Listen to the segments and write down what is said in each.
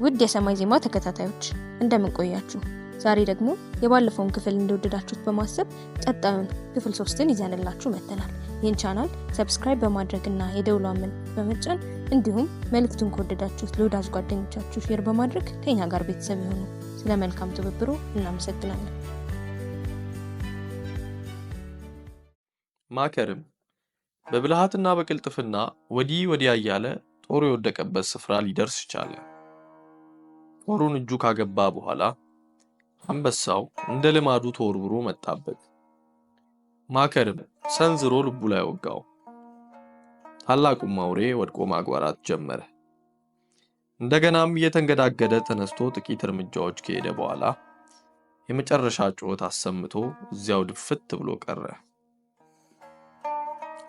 ውድ የሰማይ ዜማ ተከታታዮች እንደምን ቆያችሁ? ዛሬ ደግሞ የባለፈውን ክፍል እንደወደዳችሁት በማሰብ ቀጣዩን ክፍል 3ን ይዘንላችሁ መጥተናል። ይህን ቻናል ሰብስክራይብ በማድረግና የደውሏን ምልክት በመጫን እንዲሁም መልእክቱን ከወደዳችሁት ለወዳጅ ጓደኞቻችሁ ሼር በማድረግ ከኛ ጋር ቤተሰብ ይሁኑ። ስለ መልካም ትብብሩ እናመሰግናለን። ማከርም በብልሃትና በቅልጥፍና ወዲህ ወዲያ እያለ ጦሩ የወደቀበት ስፍራ ሊደርስ ቻለ። ጦሩን እጁ ካገባ በኋላ አንበሳው እንደ ልማዱ ተወርውሮ መጣበት። ማከርም ሰንዝሮ ልቡ ላይ ወጋው። ታላቁም አውሬ ወድቆ ማጓራት ጀመረ። እንደገናም እየተንገዳገደ ተነስቶ ጥቂት እርምጃዎች ከሄደ በኋላ የመጨረሻ ጩኸት አሰምቶ እዚያው ድፍት ብሎ ቀረ።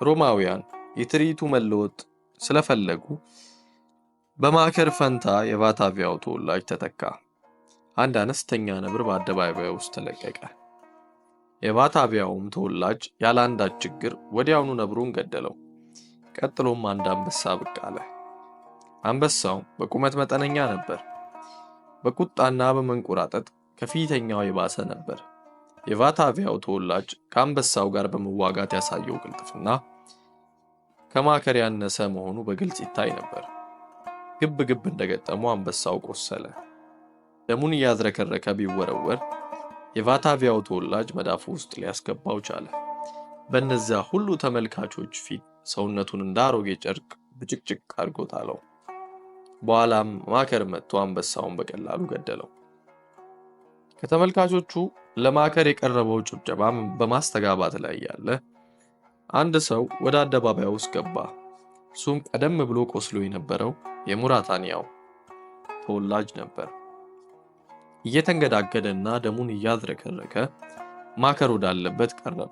ሮማውያን የትርኢቱ መለወጥ ስለፈለጉ በማከር ፈንታ የቫታቪያው ተወላጅ ተተካ። አንድ አነስተኛ ነብር በአደባባዩ ውስጥ ተለቀቀ። የቫታቪያውም ተወላጅ ያለ አንዳች ችግር ወዲያውኑ ነብሩን ገደለው። ቀጥሎም አንድ አንበሳ ብቅ አለ። አንበሳው በቁመት መጠነኛ ነበር። በቁጣና በመንቆራጠጥ ከፊተኛው የባሰ ነበር። የቫታቪያው ተወላጅ ከአንበሳው ጋር በመዋጋት ያሳየው ቅልጥፍና ከማከር ያነሰ መሆኑ በግልጽ ይታይ ነበር። ግብ ግብ እንደገጠሙ አንበሳው ቆሰለ። ደሙን እያዝረከረከ ቢወረወር የቫታቪያው ተወላጅ መዳፉ ውስጥ ሊያስገባው ቻለ። በእነዚያ ሁሉ ተመልካቾች ፊት ሰውነቱን እንደ አሮጌ ጨርቅ ብጭቅጭቅ አድርጎ ጣለው። በኋላም ማከር መጥቶ አንበሳውን በቀላሉ ገደለው። ከተመልካቾቹ ለማከር የቀረበው ጭብጨባ በማስተጋባት ላይ ያለ አንድ ሰው ወደ አደባባዩ ውስጥ ገባ። እሱም ቀደም ብሎ ቆስሎ የነበረው የሙራታኒያው ተወላጅ ነበር። እየተንገዳገደና ደሙን እያዝረከረከ ማከር ወዳለበት ቀረበ።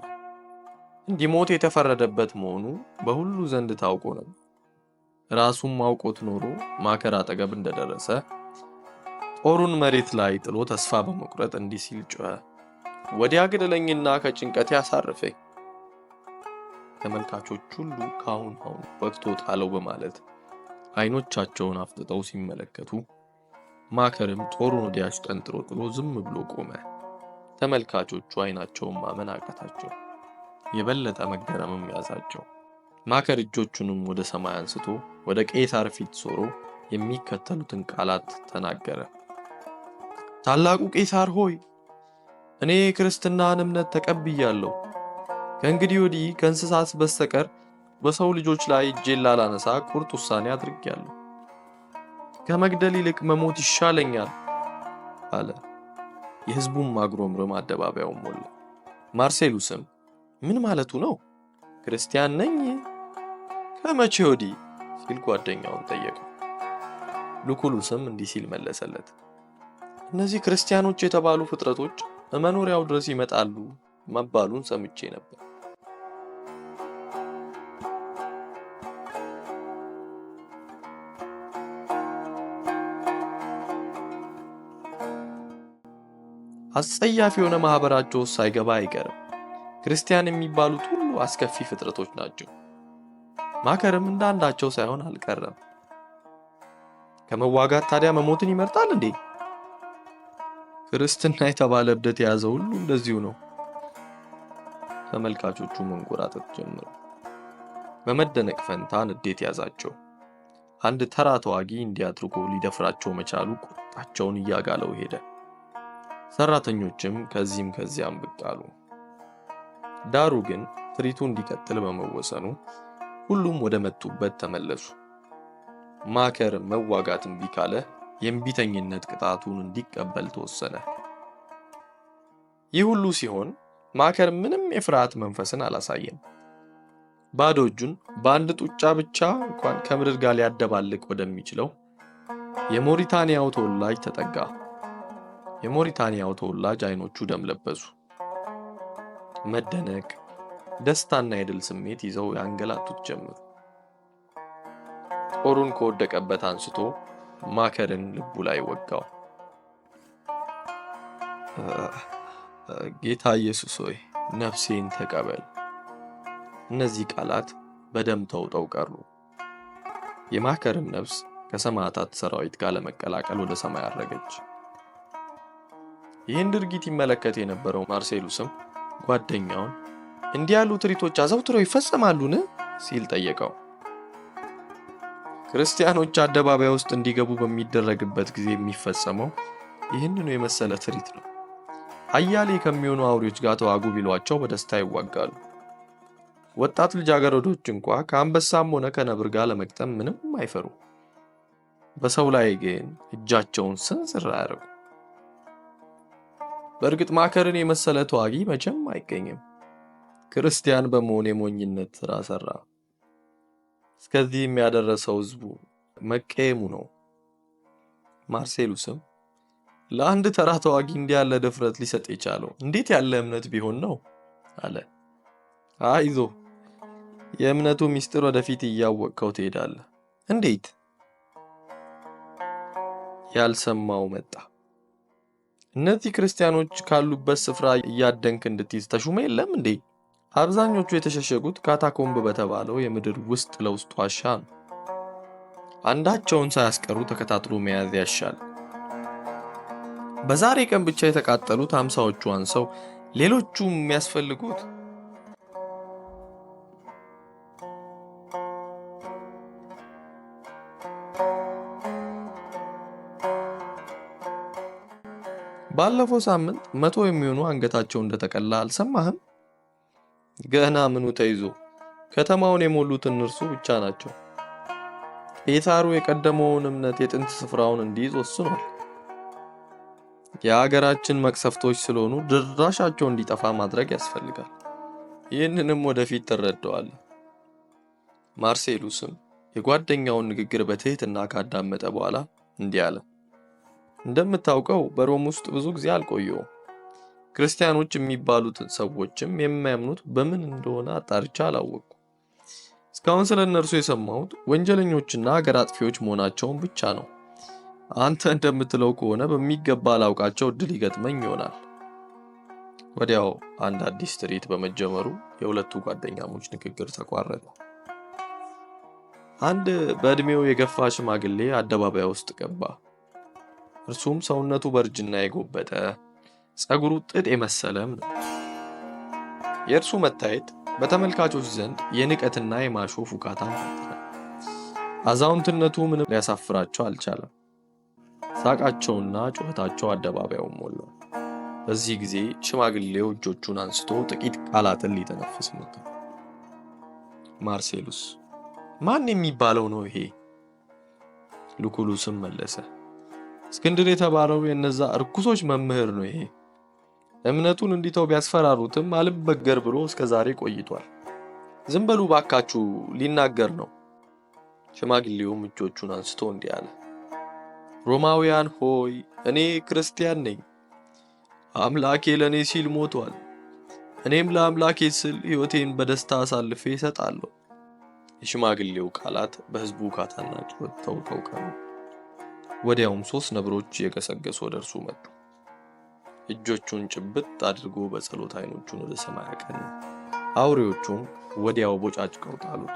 እንዲሞት የተፈረደበት መሆኑ በሁሉ ዘንድ ታውቆ ነበር። ራሱም አውቆት ኖሮ ማከር አጠገብ እንደደረሰ ጦሩን መሬት ላይ ጥሎ ተስፋ በመቁረጥ እንዲህ ሲል ጮኸ፣ ወዲያ ግደለኝና ከጭንቀቴ አሳርፈኝ። ተመልካቾች ሁሉ ካሁን ወቅቶ ጣለው በማለት አይኖቻቸውን አፍጥጠው ሲመለከቱ ማከርም ጦሩን ወዲያች ጠንጥሮ ጥሎ ዝም ብሎ ቆመ። ተመልካቾቹ አይናቸውን ማመን አቃታቸው። የበለጠ መገረምም ያዛቸው። ማከር እጆቹንም ወደ ሰማይ አንስቶ ወደ ቄሳር ፊት ዞሮ የሚከተሉትን ቃላት ተናገረ። ታላቁ ቄሳር ሆይ፣ እኔ የክርስትናን እምነት ተቀብያለሁ። ከእንግዲህ ወዲህ ከእንስሳት በስተቀር በሰው ልጆች ላይ እጄን ላላነሳ ቁርጥ ውሳኔ አድርጌያለሁ። ከመግደል ይልቅ መሞት ይሻለኛል አለ። የሕዝቡም ማጉረምረም አደባባዩን ሞላ። ማርሴሉስም ምን ማለቱ ነው? ክርስቲያን ነኝ ከመቼ ወዲህ ሲል ጓደኛውን ጠየቀው። ሉኩሉስም እንዲህ ሲል መለሰለት፣ እነዚህ ክርስቲያኖች የተባሉ ፍጥረቶች በመኖሪያው ድረስ ይመጣሉ መባሉን ሰምቼ ነበር። አስጸያፊ የሆነ ማህበራቸው ሳይገባ አይቀርም። ክርስቲያን የሚባሉት ሁሉ አስከፊ ፍጥረቶች ናቸው። ማከርም እንዳንዳቸው ሳይሆን አልቀረም። ከመዋጋት ታዲያ መሞትን ይመርጣል እንዴ? ክርስትና የተባለ እብደት የያዘ ሁሉ እንደዚሁ ነው። ተመልካቾቹ መንጎራጠጥ ጀመሩ። በመደነቅ ፈንታ ንዴት ያዛቸው። አንድ ተራ ተዋጊ እንዲያድርጎ ሊደፍራቸው መቻሉ ቁጣቸውን እያጋለው ሄደ። ሰራተኞችም ከዚህም ከዚያም ብቅ አሉ። ዳሩ ግን ትርኢቱ እንዲቀጥል በመወሰኑ ሁሉም ወደ መጡበት ተመለሱ። ማከር መዋጋት እምቢ ካለ የእምቢተኝነት ቅጣቱን እንዲቀበል ተወሰነ። ይህ ሁሉ ሲሆን ማከር ምንም የፍርሃት መንፈስን አላሳየም። ባዶ እጁን በአንድ ጡጫ ብቻ እንኳን ከምድር ጋር ሊያደባልቅ ወደሚችለው የሞሪታኒያው ተወላጅ ተጠጋ። የሞሪታኒያው ተወላጅ አይኖቹ ደም ለበሱ። መደነቅ፣ ደስታና የድል ስሜት ይዘው ያንገላቱት ጀመሩ። ጦሩን ከወደቀበት አንስቶ ማከርን ልቡ ላይ ወጋው። ጌታ ኢየሱስ ሆይ ነፍሴን ተቀበል። እነዚህ ቃላት በደም ተውጠው ቀሩ። የማከርም ነፍስ ከሰማዕታት ሰራዊት ጋር ለመቀላቀል ወደ ሰማይ አረገች። ይህን ድርጊት ይመለከት የነበረው ማርሴሉስም ጓደኛውን እንዲህ ያሉ ትርኢቶች አዘውትረው ይፈጸማሉን ሲል ጠየቀው። ክርስቲያኖች አደባባይ ውስጥ እንዲገቡ በሚደረግበት ጊዜ የሚፈጸመው ይህንኑ የመሰለ ትርኢት ነው። አያሌ ከሚሆኑ አውሬዎች ጋር ተዋጉ ቢሏቸው በደስታ ይዋጋሉ። ወጣት ልጃገረዶች እንኳ ከአንበሳም ሆነ ከነብር ጋር ለመግጠም ምንም አይፈሩ። በሰው ላይ ግን እጃቸውን ስንዝር አያደርጉ። በእርግጥ ማከርን የመሰለ ተዋጊ መቼም አይገኝም። ክርስቲያን በመሆን የሞኝነት ሥራ ሰራ። እስከዚህ የሚያደረሰው ሕዝቡ መቀየሙ ነው። ማርሴሉስም ለአንድ ተራ ተዋጊ እንዲህ ያለ ድፍረት ሊሰጥ የቻለው እንዴት ያለ እምነት ቢሆን ነው አለ። አይዞ፣ የእምነቱ ሚስጥር ወደፊት እያወቅከው ትሄዳለህ። እንዴት? ያልሰማው መጣ። እነዚህ ክርስቲያኖች ካሉበት ስፍራ እያደንክ እንድትይዝ ተሹመ የለም እንዴ? አብዛኞቹ የተሸሸጉት ካታኮምብ በተባለው የምድር ውስጥ ለውስጥ ዋሻ ነው። አንዳቸውን ሳያስቀሩ ተከታትሎ መያዝ ያሻል። በዛሬ ቀን ብቻ የተቃጠሉት 50ዎቹ አንሰው ሌሎቹ የሚያስፈልጉት ባለፈው ሳምንት 100 የሚሆኑ አንገታቸው እንደተቀላ አልሰማህም? ገና ምኑ ተይዞ ከተማውን የሞሉት እነርሱ ብቻ ናቸው። ቄሳሩ የቀደመውን እምነት የጥንት ስፍራውን እንዲይዝ ወስኗል። የሀገራችን መቅሰፍቶች ስለሆኑ ድራሻቸው እንዲጠፋ ማድረግ ያስፈልጋል። ይህንንም ወደፊት ትረዳዋለህ። ማርሴሉስም የጓደኛውን ንግግር በትህትና ካዳመጠ በኋላ እንዲህ አለ። እንደምታውቀው በሮም ውስጥ ብዙ ጊዜ አልቆየውም። ክርስቲያኖች የሚባሉትን ሰዎችም የሚያምኑት በምን እንደሆነ አጣርቻ አላወቅኩም። እስካሁን ስለ እነርሱ የሰማሁት ወንጀለኞችና ሀገር አጥፊዎች መሆናቸውን ብቻ ነው። አንተ እንደምትለው ከሆነ በሚገባ ላውቃቸው እድል ይገጥመኝ ይሆናል። ወዲያው አንድ አዲስ ትርኢት በመጀመሩ የሁለቱ ጓደኛሞች ንግግር ተቋረጠ። አንድ በእድሜው የገፋ ሽማግሌ አደባባይ ውስጥ ገባ። እርሱም ሰውነቱ በእርጅና የጎበጠ ጸጉሩ ጥጥ የመሰለም ነው። የእርሱ መታየት በተመልካቾች ዘንድ የንቀትና የማሾፍ ውካታን ፈጠረ። አዛውንትነቱ ምንም ሊያሳፍራቸው አልቻለም። ሳቃቸውና ጩኸታቸው አደባባዩን ሞላው። በዚህ ጊዜ ሽማግሌው እጆቹን አንስቶ ጥቂት ቃላትን ሊተነፍስ ሞከረ። ማርሴሉስ ማን የሚባለው ነው ይሄ? ሉኩሉስም መለሰ። እስክንድር የተባለው የነዛ እርኩሶች መምህር ነው ይሄ። እምነቱን እንዲተው ቢያስፈራሩትም አልበገር ብሎ እስከዛሬ ቆይቷል። ዝም በሉ ባካችሁ፣ ሊናገር ነው። ሽማግሌውም እጆቹን አንስቶ እንዲህ አለ። ሮማውያን ሆይ፣ እኔ ክርስቲያን ነኝ። አምላኬ ለእኔ ሲል ሞቷል። እኔም ለአምላኬ ስል ሕይወቴን በደስታ አሳልፌ እሰጣለሁ። የሽማግሌው ቃላት በሕዝቡ ውካታና ጩኸት ተውጠው ቀሩ። ወዲያውም 3 ነብሮች እየገሰገሱ ወደ እርሱ መጡ። እጆቹን ጭብጥ አድርጎ በጸሎት ዓይኖቹን ወደ ሰማይ አቀና። አውሬዎቹም ወዲያው ቦጫጭቀው ጣሉት።